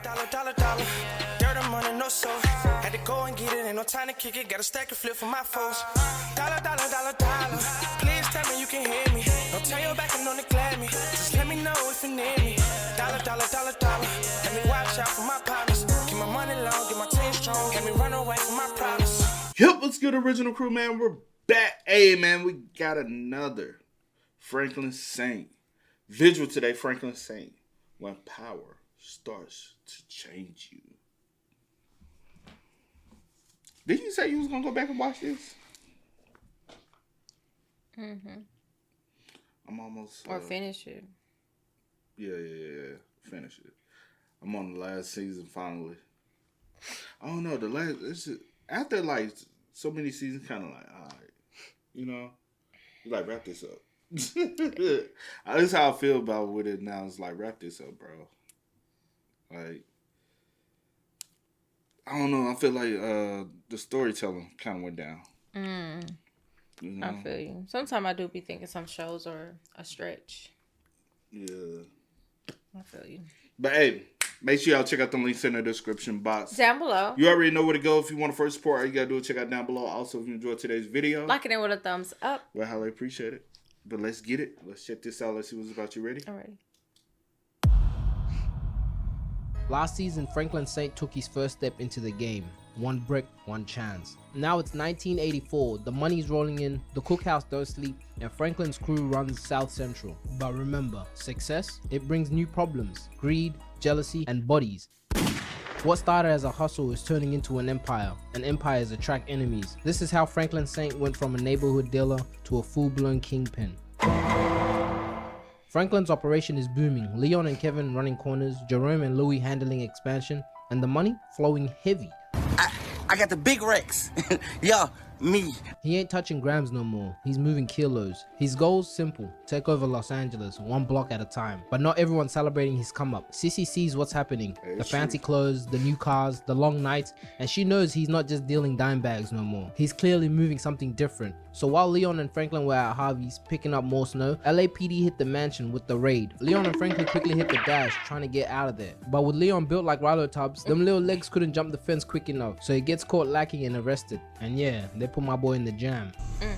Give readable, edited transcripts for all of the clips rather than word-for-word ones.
Dollar. Dirt and money, no soul. Had to go and get it, ain't no time to kick it. Got a stack of flip for my foes. Dollar. Please tell me you can hear me. Don't turn your back and don't neglect me. Just let me know if you need me. Dollar. Let me watch out for my partners. Keep my money long, get my team strong. Let me run away from my problems. Yep, what's good, original crew, man? We're back. Hey, man, we got another Franklin Saint visual today. Franklin Saint, when power starts to change you. Did you say you was gonna go back and watch this? Mm-hmm. I'm almost or finish it. Yeah. Finish it. I'm on the last season finally. I don't know, after like so many seasons, kind of like, all right, you like wrap this up. That's how I feel about with it now. It's like, wrap this up, bro. Like, I don't know. I feel like the storytelling kind of went down. You know? I feel you. Sometimes I do be thinking some shows are a stretch. Yeah. I feel you. But hey, make sure y'all check out the links in the description box. Down below. You already know where to go if you want to first support. All you got to do is check out down below. Also, if you enjoyed today's video, liking it with a thumbs up. Well, highly appreciate it. But let's get it. Let's check this out. Let's see what's about. You ready? Alrighty. Last season, Franklin Saint took his first step into the game. One brick, one chance. Now it's 1984, the money's rolling in, the cookhouse don't sleep, and Franklin's crew runs South Central. But remember, success, it brings new problems, greed, jealousy, and bodies. What started as a hustle is turning into an empire, and empires attract enemies. This is how Franklin Saint went from a neighborhood dealer to a full-blown kingpin. Franklin's operation is booming, Leon and Kevin running corners, Jerome and Louis handling expansion, and the money flowing heavy. I got the big Rex. Yo, me. He ain't touching grams no more, he's moving kilos. His goal's simple, take over Los Angeles, one block at a time. But not everyone's celebrating his come up. Sissy sees what's happening, the fancy clothes, the new cars, the long nights, and she knows he's not just dealing dime bags no more. He's clearly moving something different. So while Leon and Franklin were at Harvey's picking up more snow, LAPD hit the mansion with the raid. Leon and Franklin quickly hit the dash, trying to get out of there. But with Leon built like Rilo tubs, them little legs couldn't jump the fence quick enough, so he gets caught lacking and arrested. And yeah, they put my boy in the jam.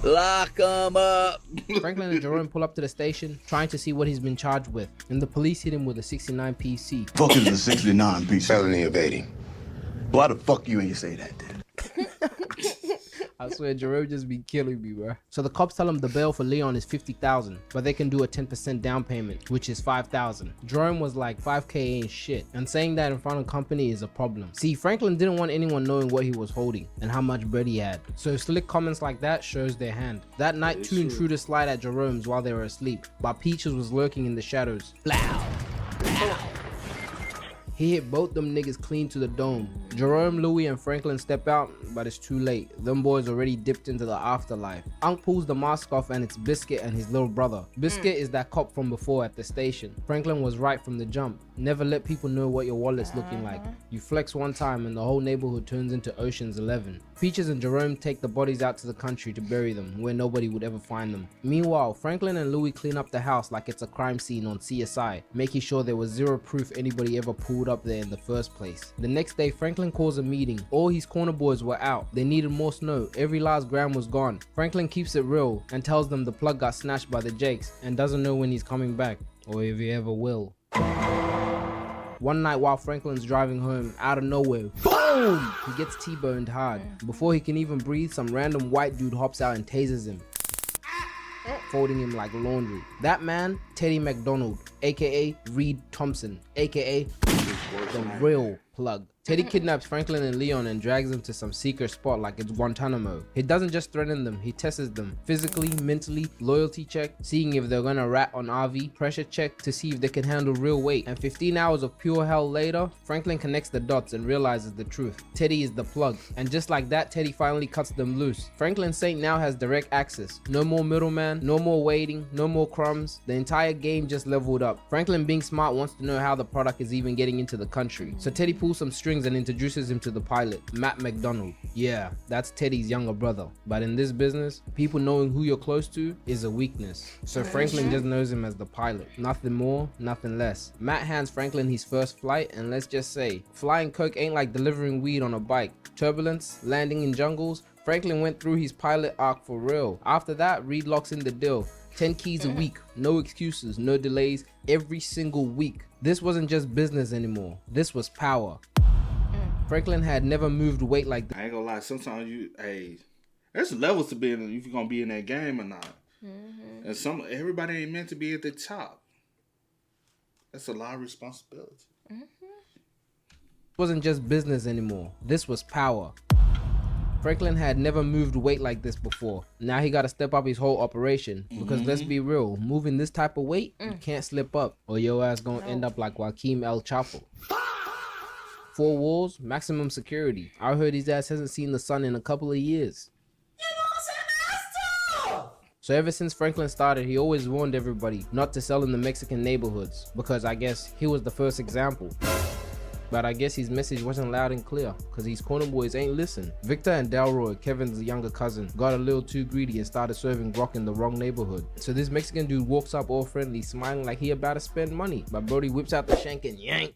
Lock him up. Franklin and Jerome pull up to the station, trying to see what he's been charged with, and the police hit him with a 69 PC. Fuck is a 69 PC? Felony evading. Why the fuck you ain't say that then? I swear, Jerome just be killing me, bro. So the cops tell him the bail for Leon is $50,000, but they can do a 10% down payment, which is $5,000. Jerome was like, 5K ain't shit, and saying that in front of company is a problem. See, Franklin didn't want anyone knowing what he was holding and how much bread he had, so slick comments like that shows their hand. That night, two intruders slide at Jerome's while they were asleep, but Peaches was lurking in the shadows. Blow. He hit both them niggas clean to the dome. Jerome, Louis, and Franklin step out, but it's too late. Them boys already dipped into the afterlife. Unc pulls the mask off and it's Biscuit and his little brother. Biscuit is that cop from before at the station. Franklin was right from the jump. Never let people know what your wallet's looking like. You flex one time and the whole neighborhood turns into Ocean's 11. Peaches and Jerome take the bodies out to the country to bury them, where nobody would ever find them. Meanwhile, Franklin and Louis clean up the house like it's a crime scene on CSI, making sure there was zero proof anybody ever pulled up there in the first place. The next day, Franklin calls a meeting. All his corner boys were out. They needed more snow. Every last gram was gone. Franklin keeps it real and tells them the plug got snatched by the Jakes and doesn't know when he's coming back, or if he ever will. One night while Franklin's driving home, out of nowhere, boom! He gets T-boned hard. Before he can even breathe, some random white dude hops out and tases him, folding him like laundry. That man, Teddy McDonald, aka Reed Thompson, aka the real plug. Teddy kidnaps Franklin and Leon and drags them to some secret spot like it's Guantanamo. He doesn't just threaten them, he tests them physically, mentally, loyalty check, seeing if they're gonna rat on RV, pressure check to see if they can handle real weight. And 15 hours of pure hell later, Franklin connects the dots and realizes the truth. Teddy is the plug. And just like that, Teddy finally cuts them loose. Franklin Saint now has direct access. No more middleman, no more waiting, no more crumbs. The entire game just leveled up. Franklin, being smart, wants to know how the product is even getting into the country. So Teddy pulls pulls some strings and introduces him to the pilot, Matt McDonald. Yeah, that's Teddy's younger brother. But in this business, people knowing who you're close to is a weakness. So Franklin just knows him as the pilot. Nothing more, nothing less. Matt hands Franklin his first flight, and let's just say, flying coke ain't like delivering weed on a bike. Turbulence, landing in jungles, Franklin went through his pilot arc for real. After that, Reed locks in the deal. 10 keys a week, no excuses, no delays, every single week. This wasn't just business anymore. This was power. Franklin had never moved weight like that. I ain't gonna lie. Sometimes there's levels to being if you're gonna be in that game or not. And everybody ain't meant to be at the top. That's a lot of responsibility. It wasn't just business anymore. This was power. Franklin had never moved weight like this before. Now he gotta step up his whole operation. Because let's be real, moving this type of weight, you can't slip up or your ass gonna end up like Joaquin El Chapo. 4 walls, maximum security. I heard his ass hasn't seen the sun in a couple of years. So ever since Franklin started, he always warned everybody not to sell in the Mexican neighborhoods. Because I guess he was the first example. But I guess his message wasn't loud and clear, cause these corner boys ain't listen. Victor and Delroy, Kevin's younger cousin, got a little too greedy and started serving grog in the wrong neighborhood. So this Mexican dude walks up all friendly, smiling like he about to spend money. But Brody whips out the shank and yank,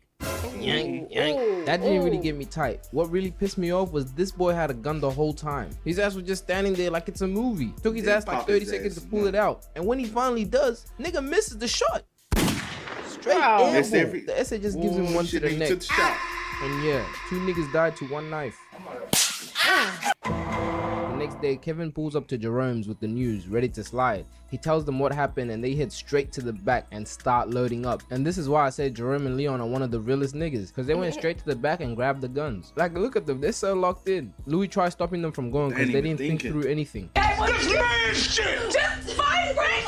yank, yank. That didn't really get me tight. What really pissed me off was this boy had a gun the whole time. His ass was just standing there like it's a movie. Took his ass like 30 seconds to pull it out. And when he finally does, nigga misses the shot. Straight airball. The essay just gives him one to the neck. And yeah, 2 niggas died to 1 knife. The next day, Kevin pulls up to Jerome's with the news, ready to slide. He tells them what happened and they head straight to the back and start loading up. And this is why I said Jerome and Leon are one of the realest niggas, because they went straight to the back and grabbed the guns. Like, look at them, they're so locked in. Louis tried stopping them from going because they didn't think through anything. This man's shit! Just fight Franklin!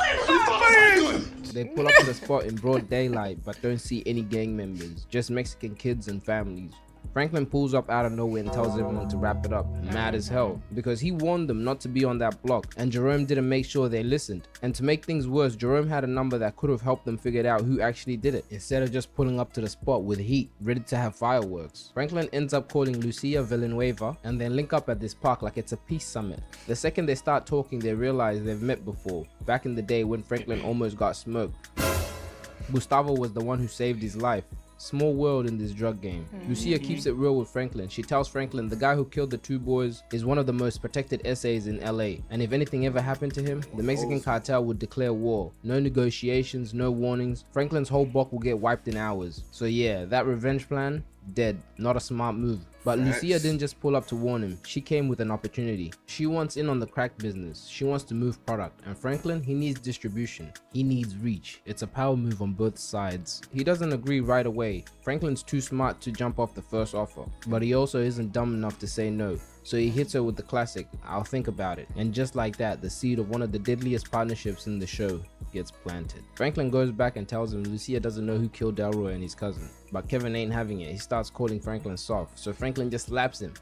They pull up to the spot in broad daylight but don't see any gang members, just Mexican kids and families. Franklin pulls up out of nowhere and tells everyone to wrap it up, mad as hell, because he warned them not to be on that block, and Jerome didn't make sure they listened. And to make things worse, Jerome had a number that could have helped them figure out who actually did it, instead of just pulling up to the spot with heat, ready to have fireworks. Franklin ends up calling Lucia Villanueva, and they link up at this park like it's a peace summit. The second they start talking, they realize they've met before, back in the day when Franklin almost got smoked. Gustavo was the one who saved his life. Small world in this drug game. Lucia keeps it real with Franklin. She tells Franklin the guy who killed the 2 boys is one of the most protected essays in LA, and if anything ever happened to him, the Mexican cartel would declare war. No negotiations, no warnings. Franklin's whole block will get wiped in hours. So yeah, that revenge plan, dead. Not a smart move. But Lucia didn't just pull up to warn him, she came with an opportunity. She wants in on the crack business, she wants to move product, and Franklin, he needs distribution, he needs reach. It's a power move on both sides. He doesn't agree right away. Franklin's too smart to jump off the first offer, but he also isn't dumb enough to say no. So he hits her with the classic, I'll think about it. And just like that, the seed of one of the deadliest partnerships in the show gets planted. Franklin goes back and tells him Lucia doesn't know who killed Delroy and his cousin. But Kevin ain't having it. He starts calling Franklin soft. So Franklin just slaps him.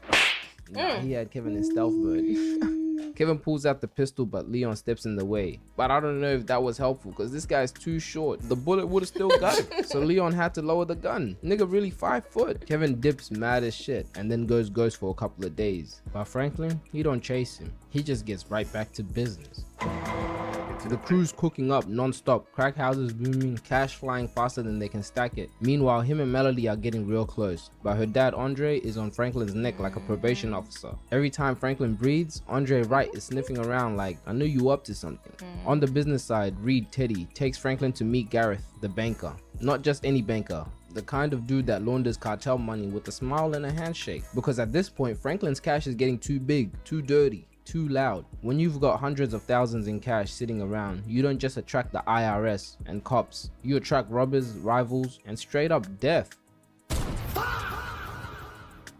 Nah, he had Kevin in stealth mode. Kevin pulls out the pistol, but Leon steps in the way. But I don't know if that was helpful, because this guy's too short. The bullet would have still got him. So Leon had to lower the gun. Nigga really 5 foot. Kevin dips mad as shit, and then goes ghost for a couple of days. But Franklin, he don't chase him. He just gets right back to business. The crew's cooking up non-stop, crack houses booming, cash flying faster than they can stack it. Meanwhile, him and Melody are getting real close, but her dad Andre is on Franklin's neck like a probation officer. Every time Franklin breathes, Andre Wright is sniffing around like, I knew you up to something. On the business side, Reed Teddy takes Franklin to meet Gareth, the banker. Not just any banker, the kind of dude that launders cartel money with a smile and a handshake. Because at this point, Franklin's cash is getting too big, too dirty, too loud. When you've got hundreds of thousands in cash sitting around, you don't just attract the IRS and cops, you attract robbers, rivals, and straight up death.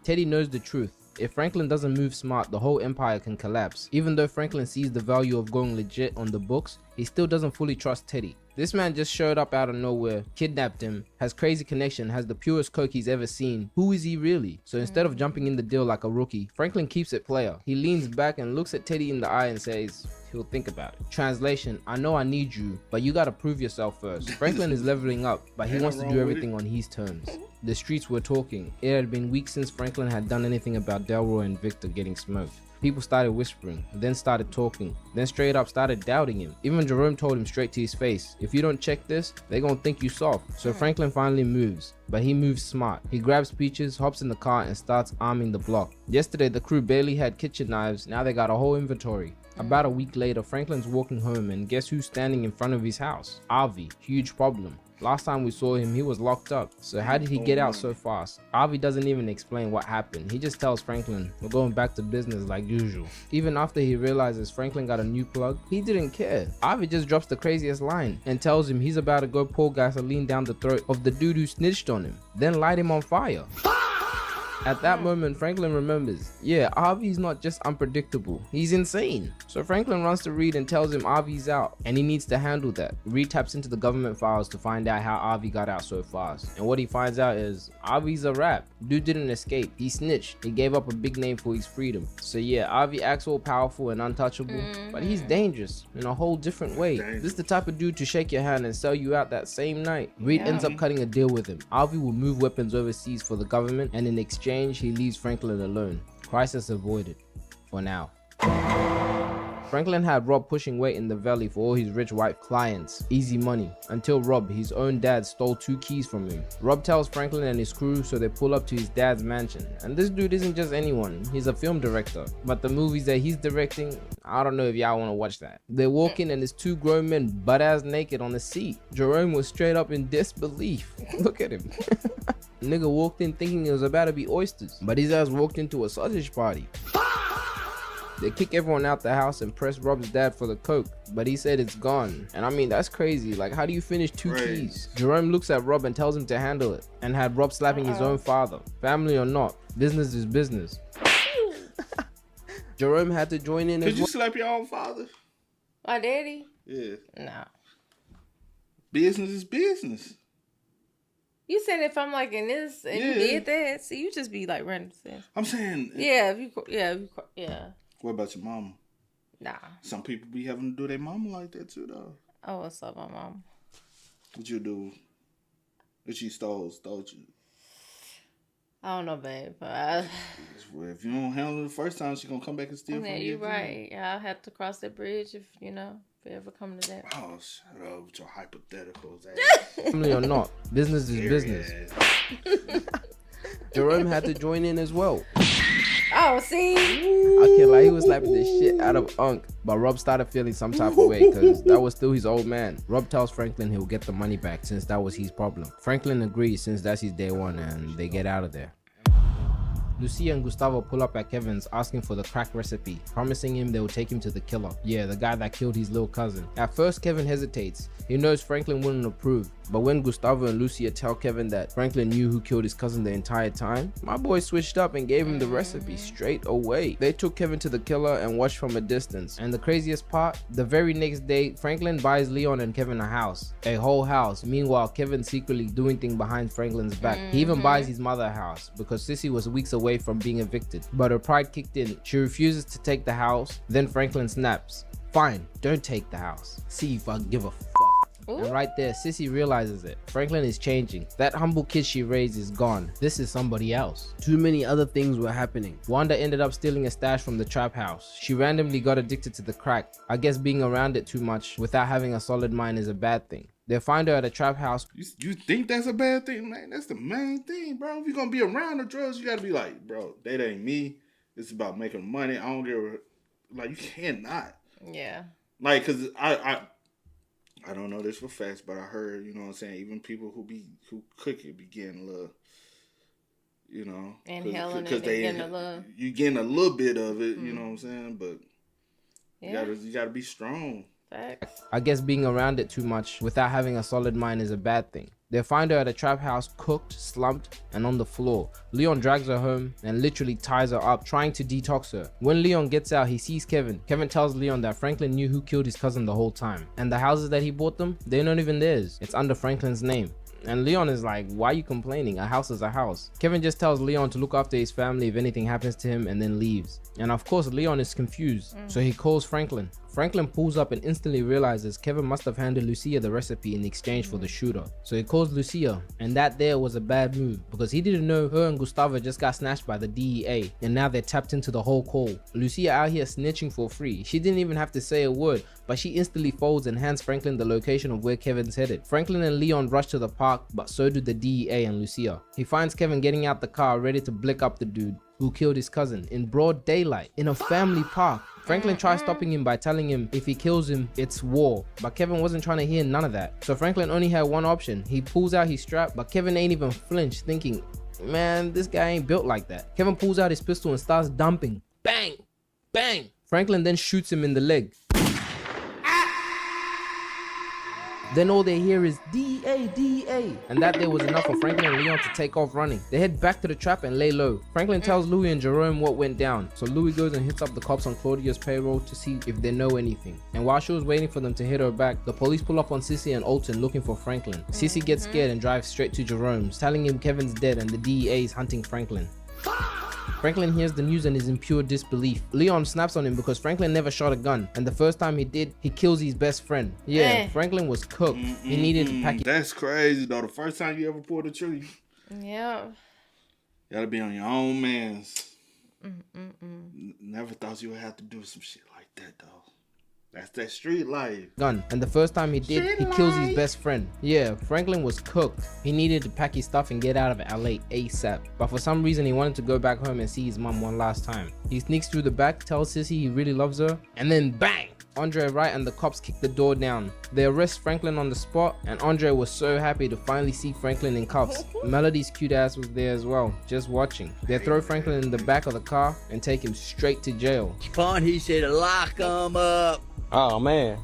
Teddy knows the truth. If Franklin doesn't move smart, the whole empire can collapse. Even though Franklin sees the value of going legit on the books, he still doesn't fully trust Teddy. This man just showed up out of nowhere, kidnapped him, has crazy connection, has the purest coke he's ever seen. Who is he really? So instead of jumping in the deal like a rookie, Franklin keeps it player. He leans back and looks at Teddy in the eye and says, he'll think about it. Translation, I know I need you, but you gotta prove yourself first. Franklin is leveling up, but he Ain't wants to nothing do wrong with everything on his terms. The streets were talking. It had been weeks since Franklin had done anything about Delroy and Victor getting smoked. People started whispering, then started talking, then straight up started doubting him. Even Jerome told him straight to his face, if you don't check this, they gonna think you soft. So Franklin finally moves, but he moves smart. He grabs Peaches, hops in the car and starts arming the block. Yesterday the crew barely had kitchen knives, now they got a whole inventory. About a week later, Franklin's walking home and guess who's standing in front of his house? Avi, huge problem. Last time we saw him, he was locked up. So how did he get out so fast? Avi doesn't even explain what happened. He just tells Franklin, we're going back to business like usual. Even after he realizes Franklin got a new plug, he didn't care. Avi just drops the craziest line and tells him he's about to go pour gasoline down the throat of the dude who snitched on him, then light him on fire. At that moment, Franklin remembers, yeah, Avi's not just unpredictable, he's insane. So Franklin runs to Reed and tells him Avi's out and he needs to handle that. Reed taps into the government files to find out how Avi got out so fast. And what he finds out is, Avi's a rat. Dude didn't escape, he snitched. He gave up a big name for his freedom. So yeah, Avi acts all powerful and untouchable, but he's dangerous in a whole different way. This is the type of dude to shake your hand and sell you out that same night. Reed ends up cutting a deal with him. Avi will move weapons overseas for the government and in exchange, he leaves Franklin alone. Crisis avoided. For now. Franklin had Rob pushing weight in the valley for all his rich white clients. Easy money. Until Rob, his own dad, stole 2 keys from him. Rob tells Franklin and his crew, so they pull up to his dad's mansion. And this dude isn't just anyone, he's a film director. But the movies that he's directing, I don't know if y'all want to watch that. They walk in and there's 2 grown men butt-ass naked on the seat. Jerome was straight up in disbelief. Look at him. Nigga walked in thinking it was about to be oysters, but his ass walked into a sausage party. They kick everyone out the house and press Rob's dad for the coke, but he said it's gone. And I mean, that's crazy. Like, how do you finish 2 keys? Jerome looks at Rob and tells him to handle it, and had Rob slapping his own father. Family or not, business is business. Jerome had to join in as well. Could you slap your own father? My daddy? Yeah. No. Business is business. You said if I'm like in this and you did that, so you just be like random sense. I'm saying. Yeah, yeah. What about your mama? Nah. Some people be having to do their mama like that too, though. Oh, what's up, my mom? What you do? If she stole you? I don't know, babe. If you don't handle it the first time, she gonna come back and steal from you. Yeah, you're right. Yeah, I'll have to cross that bridge if it ever come to that. Oh, shut up with your hypotheticals. Family or not, business is business. Jerome had to join in as well. Oh, see? I can't lie, he was slapping the shit out of Unc, but Rob started feeling some type of way because that was still his old man. Rob tells Franklin he'll get the money back since that was his problem. Franklin agrees since that's his day one and they get out of there. Lucia and Gustavo pull up at Kevin's asking for the crack recipe, promising him they will take him to the killer. Yeah, the guy that killed his little cousin. At first, Kevin hesitates. He knows Franklin wouldn't approve, but when Gustavo and Lucia tell Kevin that Franklin knew who killed his cousin the entire time, my boy switched up and gave him the recipe straight away. They took Kevin to the killer and watched from a distance. And the craziest part, the very next day, Franklin buys Leon and Kevin a house. A whole house. Meanwhile, Kevin's secretly doing things behind Franklin's back. He even buys his mother a house because Sissy was weeks away from being evicted. But her pride kicked in. She refuses to take the house. Then Franklin snaps. Fine, don't take the house. See if I give a fuck. And right there, Sissy realizes it. Franklin is changing. That humble kid she raised is gone. This is somebody else. Too many other things were happening. Wanda ended up stealing a stash from the trap house. She randomly got addicted to the crack. I guess being around it too much without having a solid mind is a bad thing. They find her at a trap house. You think that's a bad thing, man? That's the main thing, bro. If you're gonna be around the drugs, you gotta be like, bro, that ain't me. It's about making money. I don't give a... Like, you cannot. Yeah. Like, cause I don't know this for facts, but I heard, you know what I'm saying, even people who cook it be getting a little, you know, inhaling it, getting a little. You getting a little bit of it, you know what I'm saying, but you gotta be strong. Facts. I guess being around it too much without having a solid mind is a bad thing. They find her at a trap house, cooked, slumped, and on the floor. Leon drags her home and literally ties her up, trying to detox her. When Leon gets out, he sees Kevin. Kevin tells Leon that Franklin knew who killed his cousin the whole time. And the houses that he bought them, they're not even theirs. It's under Franklin's name. And Leon is like, why are you complaining? A house is a house. Kevin just tells Leon to look after his family if anything happens to him and then leaves. And of course, Leon is confused. So he calls Franklin. Franklin pulls up and instantly realizes Kevin must have handed Lucia the recipe in exchange for the shooter. So he calls Lucia, and that there was a bad move because he didn't know her and Gustavo just got snatched by the DEA and now they're tapped into the whole call. Lucia out here snitching for free. She didn't even have to say a word, but she instantly folds and hands Franklin the location of where Kevin's headed. Franklin and Leon rush to the park, but so do the DEA and Lucia. He finds Kevin getting out the car ready to blick up the dude who killed his cousin in broad daylight in a family park. Franklin tries stopping him by telling him if he kills him, it's war. But Kevin wasn't trying to hear none of that. So Franklin only had one option. He pulls out his strap, but Kevin ain't even flinched, thinking, man, this guy ain't built like that. Kevin pulls out his pistol and starts dumping. Bang! Bang! Franklin then shoots him in the leg. Then all they hear is DEA, DEA. And that there was enough for Franklin and Leon to take off running. They head back to the trap and lay low. Franklin tells Louis and Jerome what went down. So Louis goes and hits up the cops on Claudia's payroll to see if they know anything. And while she was waiting for them to hit her back, the police pull up on Sissy and Alton looking for Franklin. Sissy gets scared and drives straight to Jerome's, telling him Kevin's dead and the DEA is hunting Franklin. Franklin hears the news and is in pure disbelief. Leon snaps on him because Franklin never shot a gun, and the first time he did, he kills his best friend. Yeah, Franklin was cooked. He needed to pack it. That's crazy though. The first time you ever pulled a trigger, Yeah. you gotta be on your own mans. Never thought you would have to do some shit like that though. That's that street life. Gun, and the first time he did, he kills his best friend. Yeah, Franklin was cooked. He needed to pack his stuff and get out of LA ASAP. But for some reason, he wanted to go back home and see his mom one last time. He sneaks through the back, tells Sissy he really loves her, and then bang! Andre Wright and the cops kick the door down. They arrest Franklin on the spot, and Andre was so happy to finally see Franklin in cuffs. Melody's cute ass was there as well, just watching. They throw Franklin in the back of the car and take him straight to jail. Spawn, he said, lock him up. Oh man.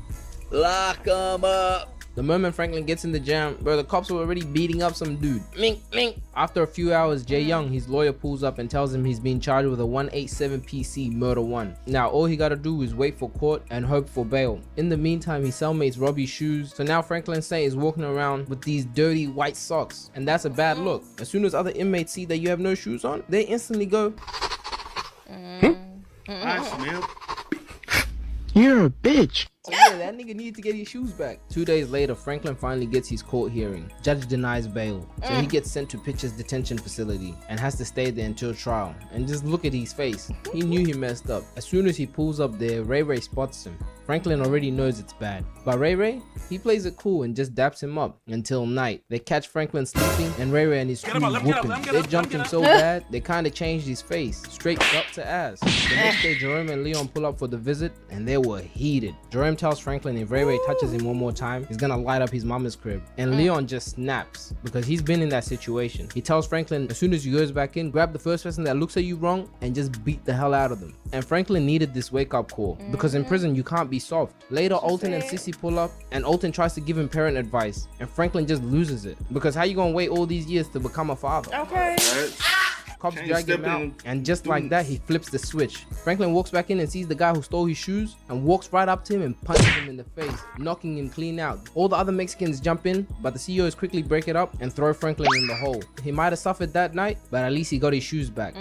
Lock him up. The moment Franklin gets in the jam, bro, the cops were already beating up some dude. Mink, mink. After a few hours, Jay Young, his lawyer, pulls up and tells him he's being charged with a 187 PC murder 1. Now, all he gotta do is wait for court and hope for bail. In the meantime, his cellmates rob his shoes, so now Franklin Saint is walking around with these dirty white socks, and that's a bad look. As soon as other inmates see that you have no shoes on, they instantly go, I smell. You're a bitch. oh yeah, that nigga needed to get his shoes back. 2 days later, Franklin finally gets his court hearing. Judge denies bail, so he gets sent to Pitcher's detention facility and has to stay there until trial. And just look at his face. He knew he messed up. As soon as he pulls up there, Ray Ray spots him. Franklin already knows it's bad. But Ray Ray, he plays it cool and just daps him up until night. They catch Franklin sleeping and Ray Ray and his crew whooping. They jumped him so bad, they kinda changed his face, straight up to ass. The next day, Jerome and Leon pull up for the visit and they were heated. Jerome tells Franklin if Ray Ray touches him one more time, he's gonna light up his mama's crib. And Leon just snaps because he's been in that situation. He tells Franklin as soon as he goes back in, grab the first person that looks at you wrong and just beat the hell out of them. And Franklin needed this wake up call because in prison you can't be soft. Later, Alton and Sissy pull up and Alton tries to give him parent advice and Franklin just loses it because how you gonna wait all these years to become a father? Okay. Cops Can't drag him step out, in. and just like that, he flips the switch. Franklin walks back in and sees the guy who stole his shoes and walks right up to him and punches him in the face, knocking him clean out. All the other Mexicans jump in, but the CEOs quickly break it up and throw Franklin in the hole. He might have suffered that night, but at least he got his shoes back.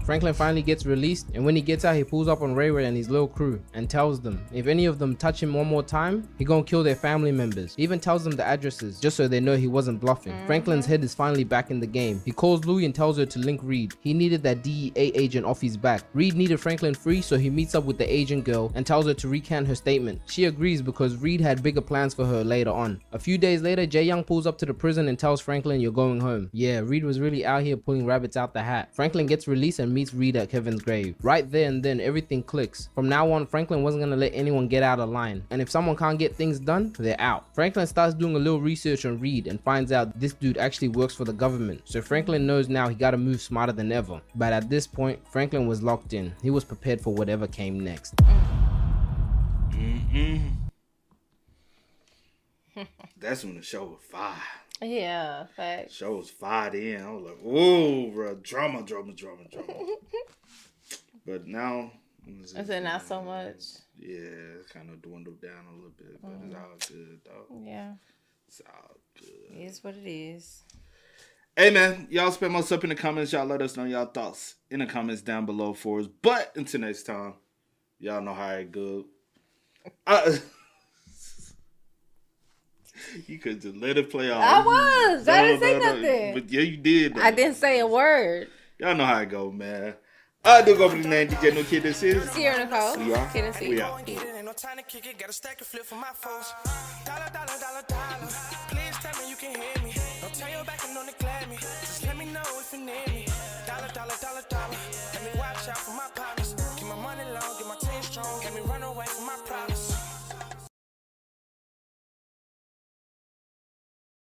Franklin finally gets released, and when he gets out, he pulls up on Ray Ray and his little crew and tells them if any of them touch him one more time, he gonna kill their family members. He even tells them the addresses just so they know he wasn't bluffing. Franklin's head is finally back in the game. He calls Louie and tells her to link Reed. He needed that DEA agent off his back. Reed needed Franklin free, so he meets up with the agent girl and tells her to recant her statement. She agrees because Reed had bigger plans for her later on. A few days later, Jay Young pulls up to the prison and tells Franklin, you're going home. Yeah, Reed was really out here pulling rabbits out the hat. Franklin gets released and meets Reed at Kevin's grave. Right there and then, everything clicks. From now on, Franklin wasn't gonna let anyone get out of line, and if someone can't get things done, they're out. Franklin starts doing a little research on Reed and finds out this dude actually works for the government, so Franklin knows now he gotta move smarter than ever. But at this point, Franklin was locked in. He was prepared for whatever came next. That's when the show was fire. Yeah, facts. Show was fired in. I was like, whoa, bro, drama. But now, Is it not so much? yeah, it's kind of dwindled down a little bit, but it's all good, though. Yeah. It's all good. It is what it is. Hey, man, y'all spam us up in the comments. Y'all let us know y'all thoughts in the comments down below for us. But until next time, y'all know how it go. You could just let it play out. I was. I didn't say nothing. But yeah, you did. Though. I didn't say a word. Y'all know how it go, man. I do go for the name DJ No Kid That Says. Sierra Nicole. We are. Kid and C. We are. Ain't no time to kick it, got a stack of flip for my foes. Dollar, dollar, dollar, dollar. Please tell me you can hear me. Don't turn your back and don't neglect me. Just let me know if you need me. Dollar, dollar, dollar, dollar. Let me watch out for my partners. Keep my money long, get my team strong. Let me run away from my problems.